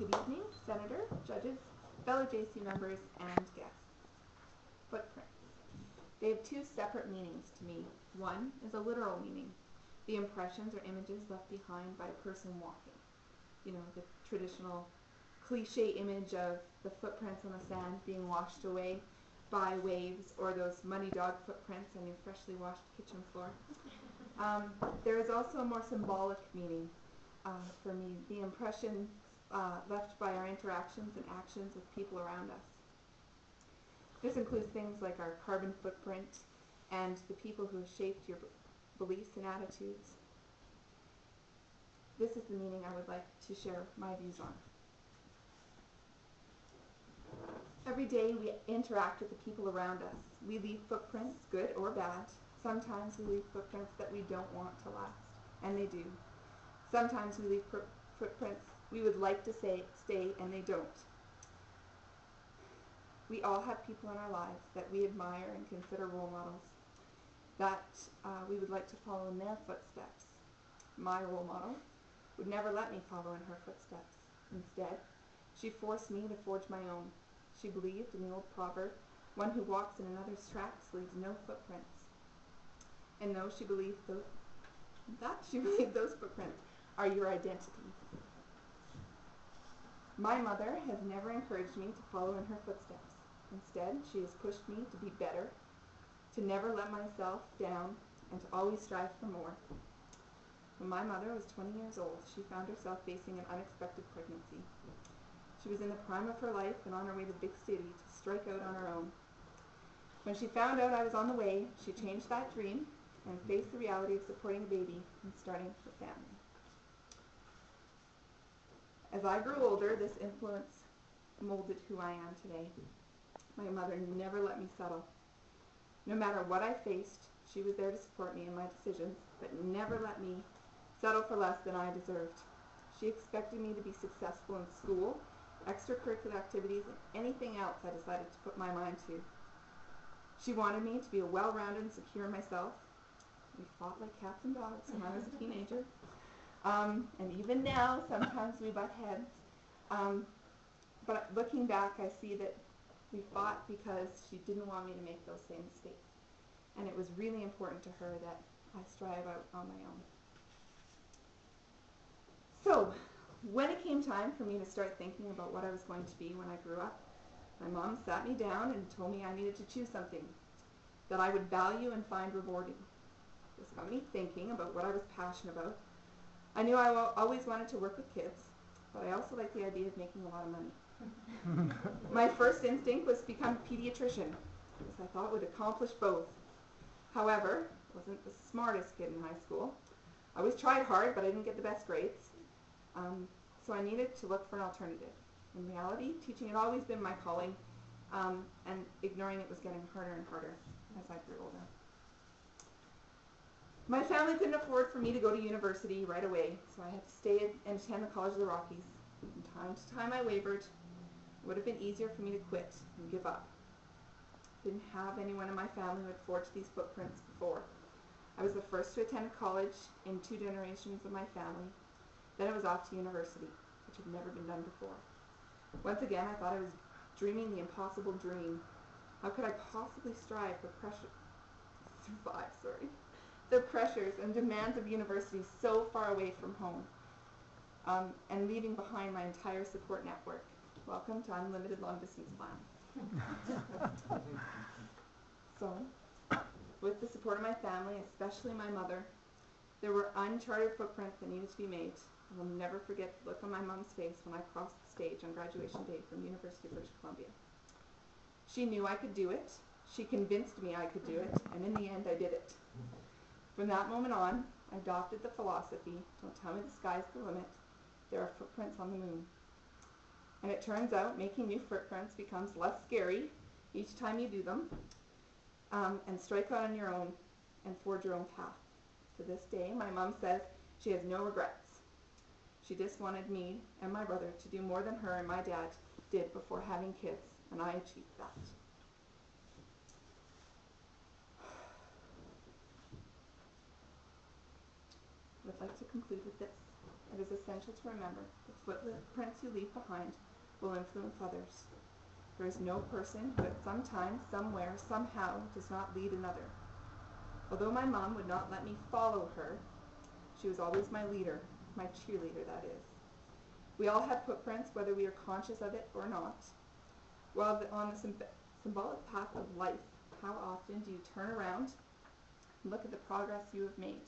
Good evening, Senator, judges, fellow JC members, and guests. Footprints. They have two separate meanings to me. One is a literal meaning, the impressions or images left behind by a person walking. You know, the traditional cliche image of the footprints on the sand being washed away by waves, or those muddy dog footprints on your freshly washed kitchen floor. There is also a more symbolic meaning for me, the impressions left by our interactions and actions with people around us. This includes things like our carbon footprint and the people who have shaped your beliefs and attitudes. This is the meaning I would like to share my views on. Every day we interact with the people around us. We leave footprints, good or bad. Sometimes we leave footprints that we don't want to last, and they do. Sometimes we leave footprints we would like to stay, and they don't. We all have people in our lives that we admire and consider role models, that we would like to follow in their footsteps. My role model would never let me follow in her footsteps. Instead, she forced me to forge my own. She believed in the old proverb, one who walks in another's tracks leaves no footprints. And though she believed those footprints are your identity. My mother has never encouraged me to follow in her footsteps. Instead, she has pushed me to be better, to never let myself down, and to always strive for more. When my mother was 20 years old, she found herself facing an unexpected pregnancy. She was in the prime of her life and on her way to the big city to strike out on her own. When she found out I was on the way, she changed that dream and faced the reality of supporting a baby and starting her family. As I grew older, this influence molded who I am today. My mother never let me settle. No matter what I faced, she was there to support me in my decisions, but never let me settle for less than I deserved. She expected me to be successful in school, extracurricular activities, and anything else I decided to put my mind to. She wanted me to be a well-rounded and secure myself. We fought like cats and dogs when I was a teenager. And even now, sometimes we butt heads. But looking back, I see that we fought because she didn't want me to make those same mistakes. And it was really important to her that I strive out on my own. So, when it came time for me to start thinking about what I was going to be when I grew up, my mom sat me down and told me I needed to choose something that I would value and find rewarding. This got me thinking about what I was passionate about. I knew I always wanted to work with kids, but I also liked the idea of making a lot of money. My first instinct was to become a pediatrician, because I thought it would accomplish both. However, I wasn't the smartest kid in high school. I always tried hard, but I didn't get the best grades. So I needed to look for an alternative. In reality, teaching had always been my calling, and ignoring it was getting harder and harder as I grew older. My family couldn't afford for me to go to university right away, so I had to stay and attend the College of the Rockies. From time to time I wavered. It would have been easier for me to quit and give up. Didn't have anyone in my family who had forged these footprints before. I was the first to attend college in 2 generations of my family. Then I was off to university, which had never been done before. Once again, I thought I was dreaming the impossible dream. How could I possibly survive the pressures and demands of university so far away from home, and leaving behind my entire support network? Welcome to unlimited long-distance plan. So, with the support of my family, especially my mother, there were uncharted footprints that needed to be made. I will never forget the look on my mom's face when I crossed the stage on graduation day from the University of British Columbia. She knew I could do it. She convinced me I could do it, and in the end, I did it. From that moment on, I adopted the philosophy, don't tell me the sky's the limit, there are footprints on the moon. And it turns out making new footprints becomes less scary each time you do them, and strike out on your own and forge your own path. To this day, my mom says she has no regrets. She just wanted me and my brother to do more than her and my dad did before having kids, and I achieved that. I would like to conclude with this. it is essential to remember the footprints you leave behind will influence others. There is no person who at some time, somewhere, somehow does not lead another. Although my mom would not let me follow her, she was always my leader, my cheerleader, that is. We all have footprints, whether we are conscious of it or not. While on the symbolic path of life, how often do you turn around and look at the progress you have made?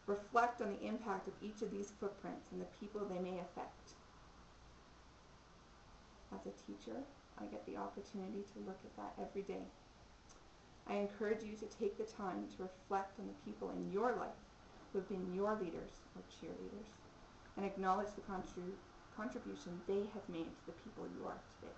Reflect on the impact of each of these footprints and the people they may affect. As a teacher, I get the opportunity to look at that every day. I encourage you to take the time to reflect on the people in your life who have been your leaders or cheerleaders and acknowledge the contribution they have made to the people you are today.